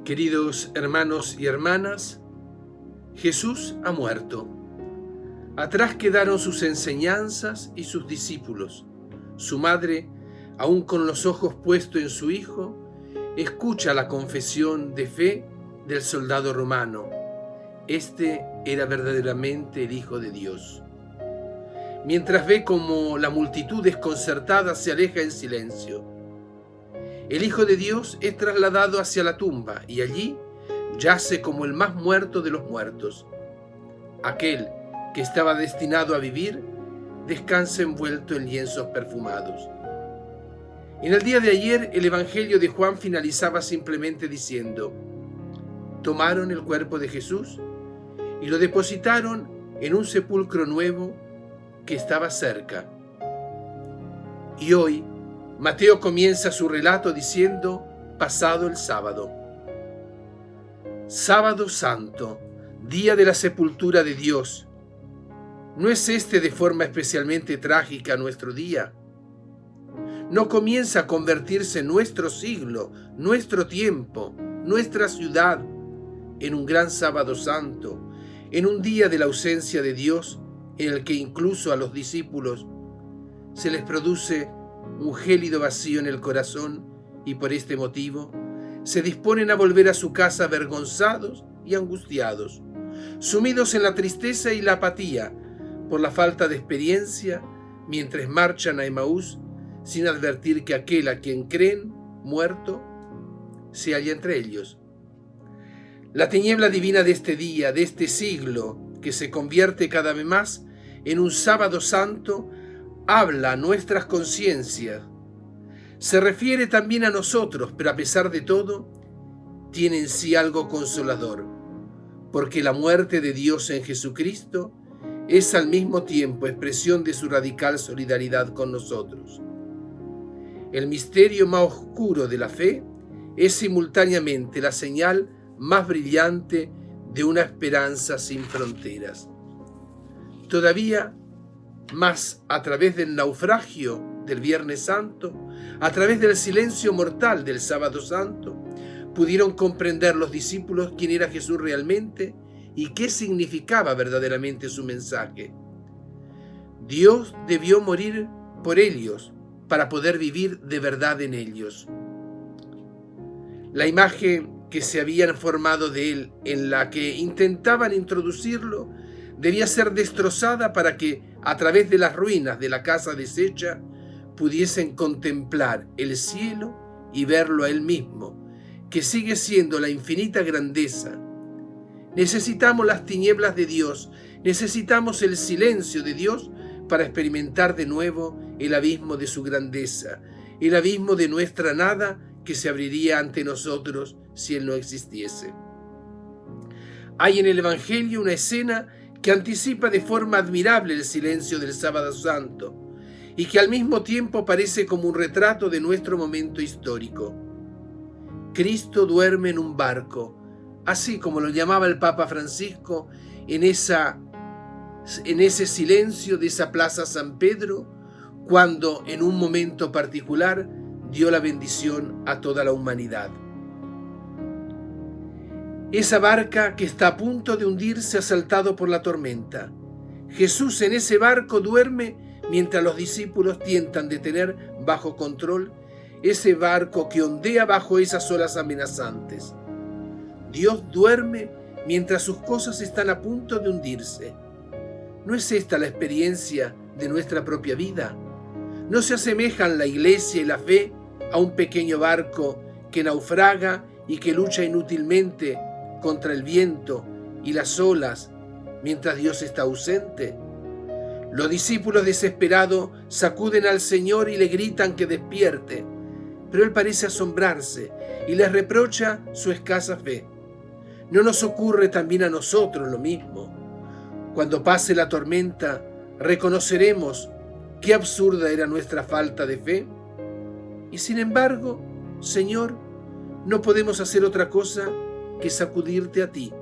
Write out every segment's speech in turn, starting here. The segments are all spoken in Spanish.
Queridos hermanos y hermanas, Jesús ha muerto. Atrás quedaron sus enseñanzas y sus discípulos. Su madre, aún con los ojos puestos en su hijo, escucha la confesión de fe del soldado romano. Este era verdaderamente el Hijo de Dios. Mientras ve cómo la multitud desconcertada se aleja en silencio, el Hijo de Dios es trasladado hacia la tumba y allí yace como el más muerto de los muertos. Aquel que estaba destinado a vivir descansa envuelto en lienzos perfumados. En el día de ayer el Evangelio de Juan finalizaba simplemente diciendo: tomaron el cuerpo de Jesús y lo depositaron en un sepulcro nuevo que estaba cerca. Y hoy Mateo comienza su relato diciendo: pasado el sábado. Sábado Santo, día de la sepultura de Dios. ¿No es este de forma especialmente trágica nuestro día? ¿No comienza a convertirse nuestro siglo, nuestro tiempo, nuestra ciudad en un gran sábado santo, en un día de la ausencia de Dios, en el que incluso a los discípulos se les produce un gélido vacío en el corazón y por este motivo se disponen a volver a su casa avergonzados y angustiados, sumidos en la tristeza y la apatía por la falta de experiencia, mientras marchan a Emaús sin advertir que aquel a quien creen muerto se halla entre ellos? La tiniebla divina de este día, de este siglo, que se convierte cada vez más en un sábado santo, habla a nuestras conciencias. Se refiere también a nosotros, pero a pesar de todo, tiene en sí algo consolador, porque la muerte de Dios en Jesucristo es al mismo tiempo expresión de su radical solidaridad con nosotros. El misterio más oscuro de la fe es simultáneamente la señal más brillante de una esperanza sin fronteras. Todavía más, a través del naufragio del Viernes Santo, a través del silencio mortal del Sábado Santo, pudieron comprender los discípulos quién era Jesús realmente y qué significaba verdaderamente su mensaje. Dios debió morir por ellos para poder vivir de verdad en ellos. La imagen que se habían formado de él, en la que intentaban introducirlo, debía ser destrozada para que, a través de las ruinas de la casa deshecha, pudiesen contemplar el cielo y verlo a él mismo, que sigue siendo la infinita grandeza. Necesitamos las tinieblas de Dios, necesitamos el silencio de Dios para experimentar de nuevo el abismo de su grandeza, el abismo de nuestra nada que se abriría ante nosotros si Él no existiese. Hay en el Evangelio una escena que anticipa de forma admirable el silencio del Sábado Santo y que al mismo tiempo parece como un retrato de nuestro momento histórico. Cristo duerme en un barco, así como lo llamaba el Papa Francisco en ese silencio de esa plaza San Pedro, cuando en un momento particular dio la bendición a toda la humanidad. Esa barca que está a punto de hundirse asaltado por la tormenta. Jesús en ese barco duerme mientras los discípulos tientan de tener bajo control ese barco que ondea bajo esas olas amenazantes. Dios duerme mientras sus cosas están a punto de hundirse. ¿No es esta la experiencia de nuestra propia vida? ¿No se asemejan la iglesia y la fe a un pequeño barco que naufraga y que lucha inútilmente contra el viento y las olas mientras Dios está ausente? Los discípulos desesperados sacuden al Señor y le gritan que despierte, pero Él parece asombrarse y les reprocha su escasa fe. ¿No nos ocurre también a nosotros lo mismo? Cuando pase la tormenta, ¿reconoceremos qué absurda era nuestra falta de fe? Y sin embargo, Señor, no podemos hacer otra cosa que sacudirte a ti,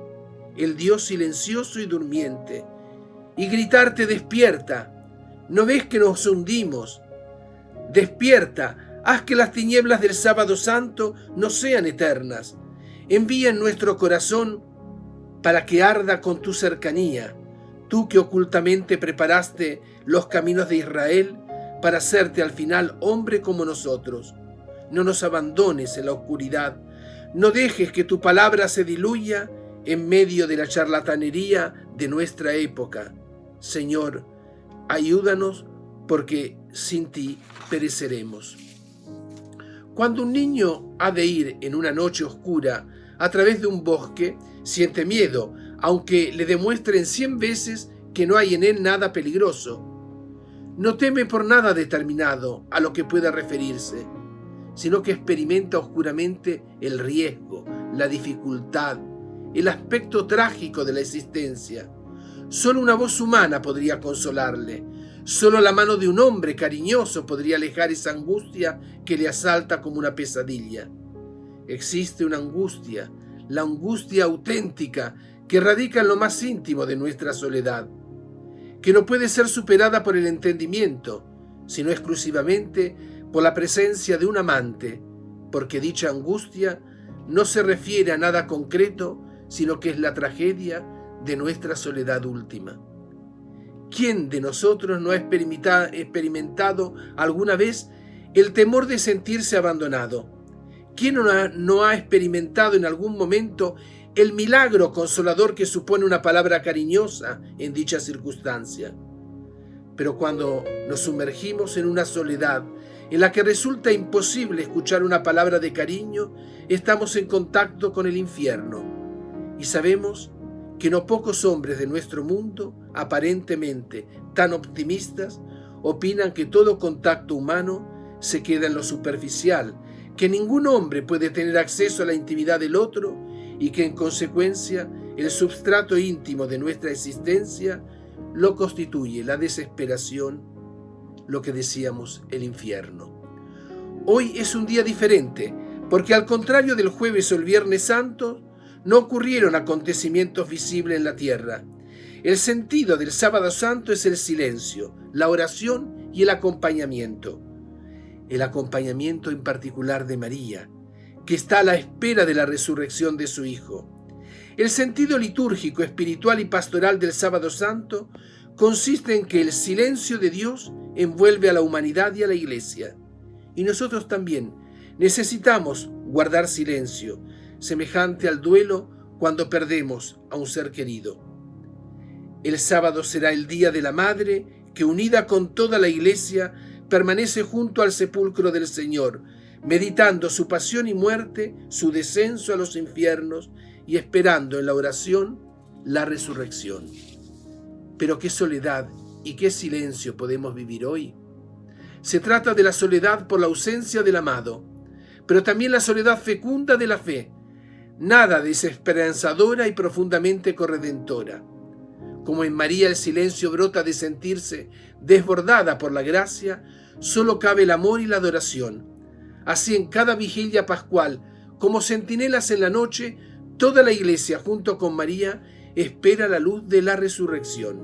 el Dios silencioso y durmiente, y gritarte: despierta, ¿no ves que nos hundimos? Despierta, haz que las tinieblas del Sábado Santo no sean eternas. Envía en nuestro corazón para que arda con tu cercanía, tú que ocultamente preparaste los caminos de Israel para hacerte al final hombre como nosotros. No nos abandones en la oscuridad, no dejes que tu palabra se diluya en medio de la charlatanería de nuestra época. Señor, ayúdanos porque sin ti pereceremos. Cuando un niño ha de ir en una noche oscura a través de un bosque, siente miedo, aunque le demuestren 100 veces que no hay en él nada peligroso. No teme por nada determinado a lo que pueda referirse, sino que experimenta oscuramente el riesgo, la dificultad, el aspecto trágico de la existencia. Solo una voz humana podría consolarle. Solo la mano de un hombre cariñoso podría alejar esa angustia que le asalta como una pesadilla. Existe una angustia, la angustia auténtica que radica en lo más íntimo de nuestra soledad, que no puede ser superada por el entendimiento, sino exclusivamente por la presencia de un amante, porque dicha angustia no se refiere a nada concreto, sino que es la tragedia de nuestra soledad última. ¿Quién de nosotros no ha experimentado alguna vez el temor de sentirse abandonado? ¿Quién no ha experimentado en algún momento el milagro consolador que supone una palabra cariñosa en dicha circunstancia? Pero cuando nos sumergimos en una soledad en la que resulta imposible escuchar una palabra de cariño, estamos en contacto con el infierno. Y sabemos que no pocos hombres de nuestro mundo, aparentemente tan optimistas, opinan que todo contacto humano se queda en lo superficial, que ningún hombre puede tener acceso a la intimidad del otro y que en consecuencia el substrato íntimo de nuestra existencia lo constituye la desesperación, lo que decíamos, el infierno. Hoy es un día diferente, porque al contrario del jueves o el viernes santo, no ocurrieron acontecimientos visibles en la tierra. El sentido del sábado santo es el silencio, la oración y el acompañamiento. El acompañamiento en particular de María, que está a la espera de la resurrección de su Hijo. El sentido litúrgico, espiritual y pastoral del sábado santo consiste en que el silencio de Dios envuelve a la humanidad y a la Iglesia. Y nosotros también necesitamos guardar silencio, semejante al duelo cuando perdemos a un ser querido. El sábado será el día de la Madre que, unida con toda la Iglesia, permanece junto al sepulcro del Señor, meditando su pasión y muerte, su descenso a los infiernos y esperando en la oración la resurrección. Pero qué soledad y qué silencio podemos vivir hoy. Se trata de la soledad por la ausencia del amado, pero también la soledad fecunda de la fe, nada desesperanzadora y profundamente corredentora. Como en María el silencio brota de sentirse desbordada por la gracia, solo cabe el amor y la adoración. Así en cada vigilia pascual, como centinelas en la noche, toda la Iglesia junto con María espera la luz de la resurrección.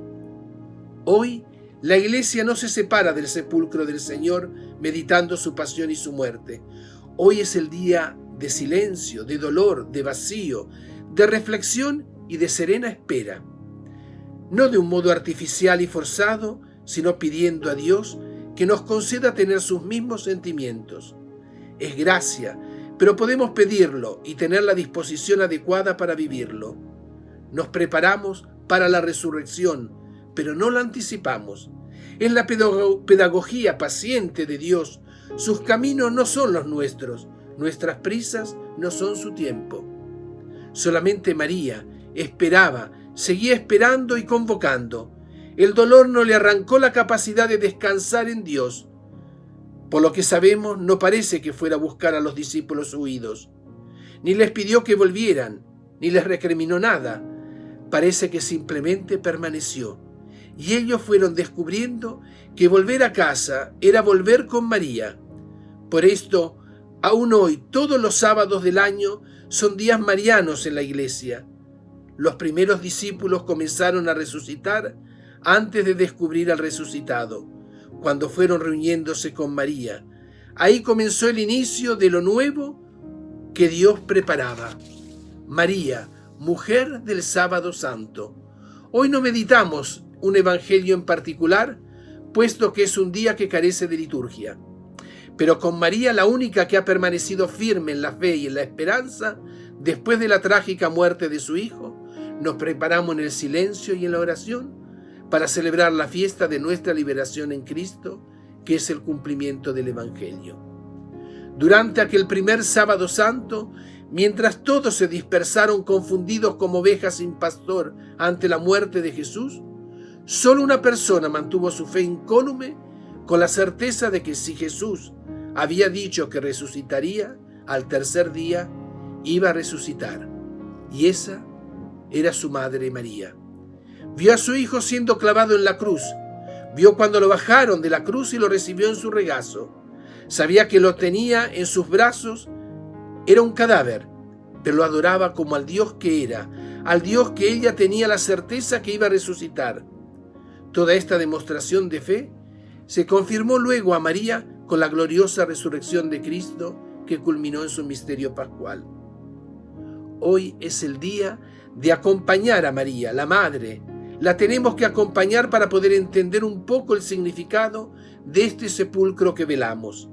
Hoy la Iglesia no se separa del sepulcro del Señor meditando su pasión y su muerte. Hoy es el día de silencio, de dolor, de vacío, de reflexión y de serena espera. No de un modo artificial y forzado, sino pidiendo a Dios que nos conceda tener sus mismos sentimientos. Es gracia, pero podemos pedirlo y tener la disposición adecuada para vivirlo. Nos preparamos para la resurrección, pero no la anticipamos. Es la pedagogía paciente de Dios. Sus caminos no son los nuestros, nuestras prisas no son su tiempo. Solamente María esperaba, seguía esperando y convocando. El dolor no le arrancó la capacidad de descansar en Dios. Por lo que sabemos, no parece que fuera a buscar a los discípulos huidos. Ni les pidió que volvieran, ni les recriminó nada. Parece que simplemente permaneció. Y ellos fueron descubriendo que volver a casa era volver con María. Por esto, aún hoy, todos los sábados del año son días marianos en la Iglesia. Los primeros discípulos comenzaron a resucitar antes de descubrir al resucitado, cuando fueron reuniéndose con María. Ahí comenzó el inicio de lo nuevo que Dios preparaba. María, mujer del sábado santo. Hoy no meditamos un evangelio en particular, puesto que es un día que carece de liturgia. Pero con María, la única que ha permanecido firme en la fe y en la esperanza, después de la trágica muerte de su hijo, nos preparamos en el silencio y en la oración para celebrar la fiesta de nuestra liberación en Cristo, que es el cumplimiento del evangelio. Durante aquel primer sábado santo, mientras todos se dispersaron confundidos como ovejas sin pastor ante la muerte de Jesús, solo una persona mantuvo su fe incólume con la certeza de que si Jesús había dicho que resucitaría, al tercer día iba a resucitar. Y esa era su madre María. Vio a su hijo siendo clavado en la cruz. Vio cuando lo bajaron de la cruz y lo recibió en su regazo. Sabía que lo tenía en sus brazos. Era un cadáver, pero lo adoraba como al Dios que era, al Dios que ella tenía la certeza que iba a resucitar. Toda esta demostración de fe se confirmó luego a María con la gloriosa resurrección de Cristo que culminó en su misterio pascual. Hoy es el día de acompañar a María, la Madre. La tenemos que acompañar para poder entender un poco el significado de este sepulcro que velamos.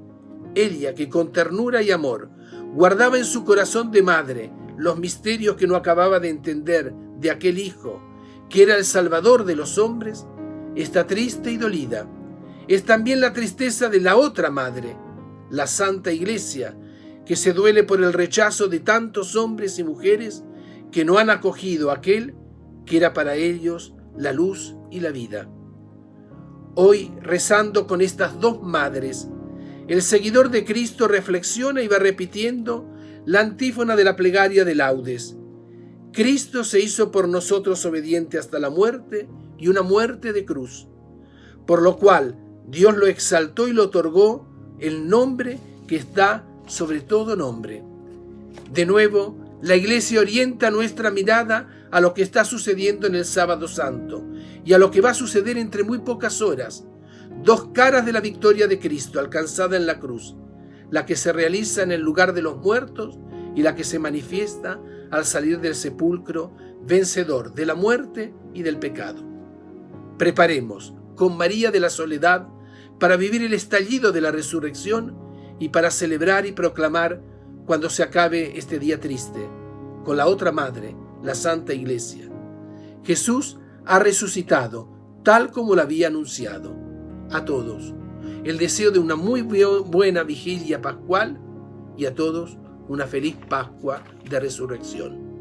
Ella, que con ternura y amor guardaba en su corazón de madre los misterios que no acababa de entender de aquel hijo, que era el Salvador de los hombres, está triste y dolida. Es también la tristeza de la otra madre, la Santa Iglesia, que se duele por el rechazo de tantos hombres y mujeres que no han acogido a aquel que era para ellos la luz y la vida. Hoy, rezando con estas dos madres, el seguidor de Cristo reflexiona y va repitiendo la antífona de la plegaria de laudes. Cristo se hizo por nosotros obediente hasta la muerte y una muerte de cruz, por lo cual Dios lo exaltó y le otorgó el nombre que está sobre todo nombre. De nuevo, la Iglesia orienta nuestra mirada a lo que está sucediendo en el Sábado Santo y a lo que va a suceder entre muy pocas horas. Dos caras de la victoria de Cristo alcanzada en la cruz, la que se realiza en el lugar de los muertos y la que se manifiesta al salir del sepulcro, vencedor de la muerte y del pecado. Preparemos con María de la Soledad para vivir el estallido de la resurrección y para celebrar y proclamar cuando se acabe este día triste, con la otra madre, la Santa Iglesia. Jesús ha resucitado, tal como lo había anunciado. A todos, el deseo de una muy buena vigilia pascual y a todos una feliz Pascua de Resurrección.